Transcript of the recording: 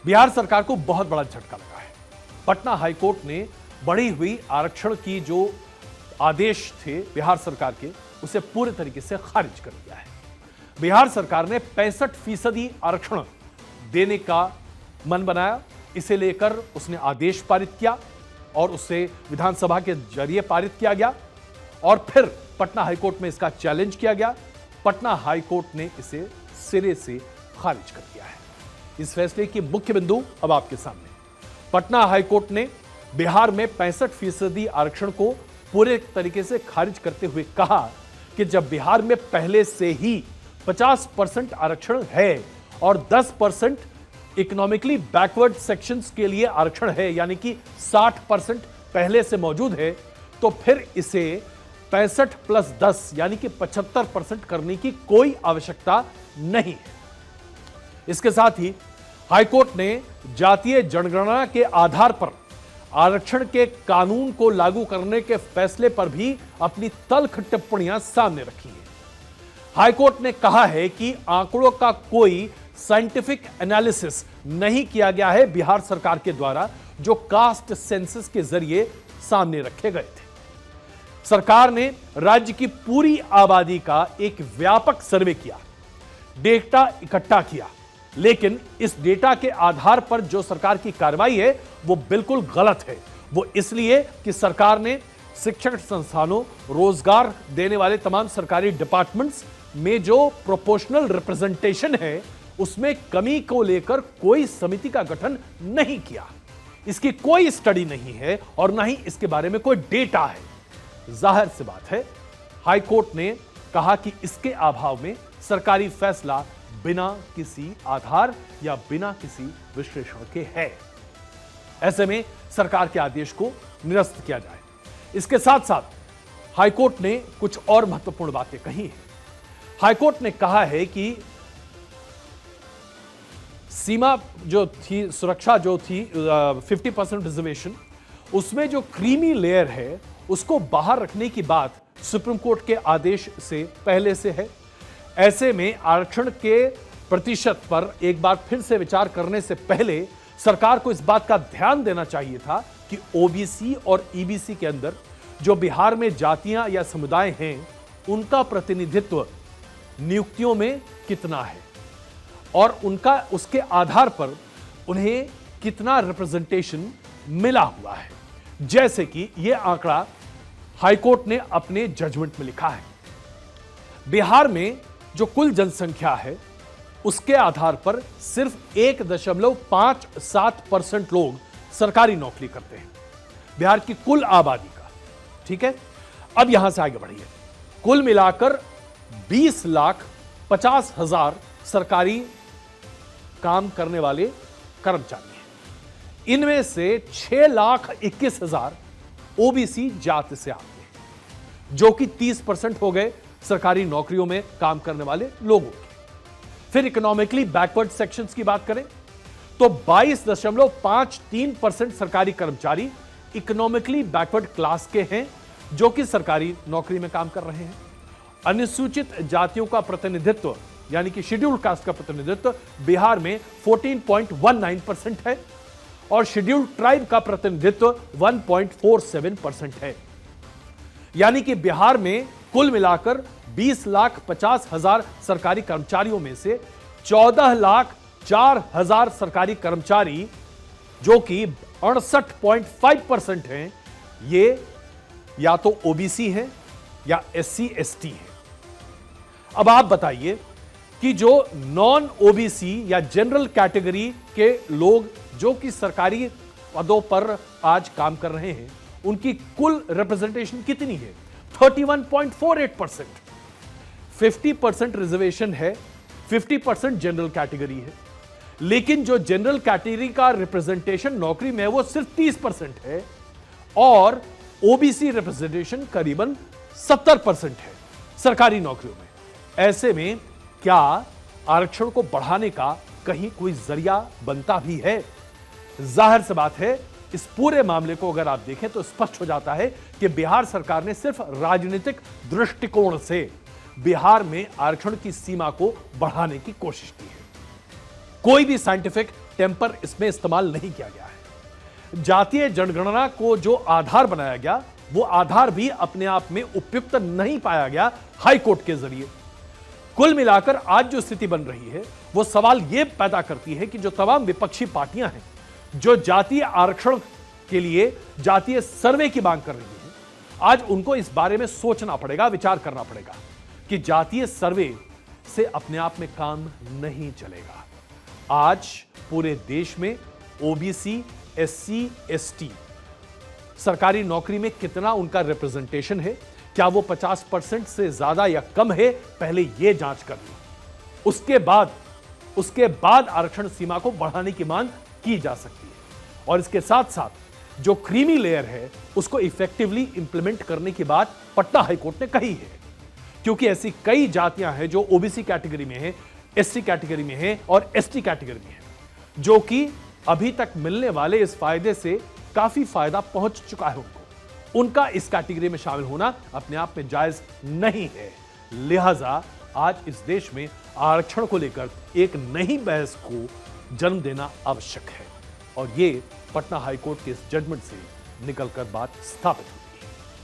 बिहार सरकार को बहुत बड़ा झटका लगा है। पटना हाईकोर्ट ने बढ़ी हुई आरक्षण की जो आदेश थे बिहार सरकार के, उसे पूरे तरीके से खारिज कर दिया है। बिहार सरकार ने 65% आरक्षण देने का मन बनाया, इसे लेकर उसने आदेश पारित किया और उसे विधानसभा के जरिए पारित किया गया और फिर पटना हाईकोर्ट में इसका चैलेंज किया गया। पटना हाईकोर्ट ने इसे सिरे से खारिज कर दिया है। इस फैसले की मुख्य बिंदु अब आपके सामने। पटना हाईकोर्ट ने बिहार में 65% आरक्षण को पूरे तरीके से खारिज करते हुए कहा कि जब बिहार में पहले से ही 50% आरक्षण है और 10% इकोनॉमिकली बैकवर्ड सेक्शंस के लिए आरक्षण है, यानी कि 60% पहले से मौजूद है, तो फिर इसे 65 प्लस 10 यानी कि 75% करने की कोई आवश्यकता नहीं है। इसके साथ ही हाईकोर्ट ने जातीय जनगणना के आधार पर आरक्षण के कानून को लागू करने के फैसले पर भी अपनी तल्ख टिप्पणियां सामने रखी हैं। हाईकोर्ट ने कहा है कि आंकड़ों का कोई साइंटिफिक एनालिसिस नहीं किया गया है बिहार सरकार के द्वारा, जो कास्ट सेंसस के जरिए सामने रखे गए थे। सरकार ने राज्य की पूरी आबादी का एक व्यापक सर्वे किया, डेटा इकट्ठा किया, लेकिन इस डेटा के आधार पर जो सरकार की कार्रवाई है वो बिल्कुल गलत है। वो इसलिए कि सरकार ने शिक्षण संस्थानों, रोजगार देने वाले तमाम सरकारी डिपार्टमेंट्स में जो प्रोपोर्शनल रिप्रेजेंटेशन है उसमें कमी को लेकर कोई समिति का गठन नहीं किया। इसकी कोई स्टडी नहीं है और ना ही इसके बारे में कोई डेटा है। जाहिर सी बात है, हाईकोर्ट ने कहा कि इसके अभाव में सरकारी फैसला बिना किसी आधार या बिना किसी विश्लेषण के है। ऐसे में सरकार के आदेश को निरस्त किया जाए। इसके साथ साथ हाईकोर्ट ने कुछ और महत्वपूर्ण बातें कही हैं। हाईकोर्ट ने कहा है कि सीमा जो थी, सुरक्षा जो थी 50% रिजर्वेशन, उसमें जो क्रीमी लेयर है उसको बाहर रखने की बात सुप्रीम कोर्ट के आदेश से पहले से है। ऐसे में आरक्षण के प्रतिशत पर एक बार फिर से विचार करने से पहले सरकार को इस बात का ध्यान देना चाहिए था कि ओबीसी और ईबीसी के अंदर जो बिहार में जातियां या समुदाय हैं उनका प्रतिनिधित्व नियुक्तियों में कितना है और उनका उसके आधार पर उन्हें कितना रिप्रेजेंटेशन मिला हुआ है। जैसे कि यह आंकड़ा हाईकोर्ट ने अपने जजमेंट में लिखा है। बिहार में जो कुल जनसंख्या है उसके आधार पर सिर्फ 1.57% लोग सरकारी नौकरी करते हैं बिहार की कुल आबादी का। ठीक है, अब यहां से आगे बढ़िए। कुल मिलाकर 20,50,000 सरकारी काम करने वाले कर्मचारी हैं। इनमें से 6,21,000 ओबीसी जाति से आते हैं, जो कि 30% हो गए सरकारी नौकरियों में काम करने वाले लोगों की। फिर इकोनॉमिकली बैकवर्ड सेक्शंस की बात करें तो 22.53% सरकारी कर्मचारी इकोनॉमिकली बैकवर्ड क्लास के हैं, जो कि सरकारी नौकरी में काम कर रहे हैं। अनुसूचित जातियों का प्रतिनिधित्व यानी कि शेड्यूल्ड कास्ट का प्रतिनिधित्व बिहार में 14.19% है और शेड्यूल्ड ट्राइब का प्रतिनिधित्व 1.47% है। यानी कि बिहार में कुल मिलाकर 20,50,000 सरकारी कर्मचारियों में से 14,04,000 सरकारी कर्मचारी, जो कि 68.5% हैं, ये या तो ओबीसी हैं या एससी एसटी हैं। अब आप बताइए कि जो नॉन ओबीसी या जनरल कैटेगरी के लोग जो कि सरकारी पदों पर आज काम कर रहे हैं, उनकी कुल रिप्रेजेंटेशन कितनी है? 31.48%। 50% रिजर्वेशन है, 50% जनरल कैटेगरी है, लेकिन जो जनरल कैटेगरी का रिप्रेजेंटेशन नौकरी में है वो सिर्फ 30% है और ओबीसी रिप्रेजेंटेशन करीबन 70% है सरकारी नौकरियों में। ऐसे में क्या आरक्षण को बढ़ाने का कहीं कोई जरिया बनता भी है? जाहिर सी बात है, इस पूरे मामले को अगर आप देखें तो स्पष्ट हो जाता है कि बिहार सरकार ने सिर्फ राजनीतिक दृष्टिकोण से बिहार में आरक्षण की सीमा को बढ़ाने की कोशिश की है। कोई भी साइंटिफिक टेम्पर इसमें इस्तेमाल नहीं किया गया है। जातीय जनगणना को जो आधार बनाया गया, वो आधार भी अपने आप में उपयुक्त नहीं पाया गया हाई कोर्ट के जरिए। कुल मिलाकर आज जो स्थिति बन रही है, वो सवाल यह पैदा करती है कि जो तमाम विपक्षी पार्टियां हैं, जो जातीय आरक्षण के लिए जातीय सर्वे की मांग कर रही हैं, आज उनको इस बारे में सोचना पड़ेगा, विचार करना पड़ेगा कि जातीय सर्वे से अपने आप में काम नहीं चलेगा। आज पूरे देश में ओबीसी, एससी, एसटी सरकारी नौकरी में कितना उनका रिप्रेजेंटेशन है, क्या वो 50% से ज्यादा या कम है, पहले यह जांच कर ली। उसके बाद आरक्षण सीमा को बढ़ाने की मांग की जा सकती है। और इसके साथ साथ जो क्रीमी लेयर है, उसको इफेक्टिवली इंप्लीमेंट करने की बात पटना हाईकोर्ट ने कही है, क्योंकि ऐसी कई जातियां हैं जो ओबीसी कैटेगरी में है, एससी कैटेगरी में है और एसटी कैटेगरी में है, जो कि अभी तक मिलने वाले इस फायदे से काफी फायदा पहुंच चुका है उनका इस कैटेगरी में शामिल होना अपने आप में जायज नहीं है। लिहाजा आज इस देश में आरक्षण को लेकर एक नई बहस को जन्म देना आवश्यक है, और ये पटना हाईकोर्ट के इस जजमेंट से निकलकर बात स्थापित हुई।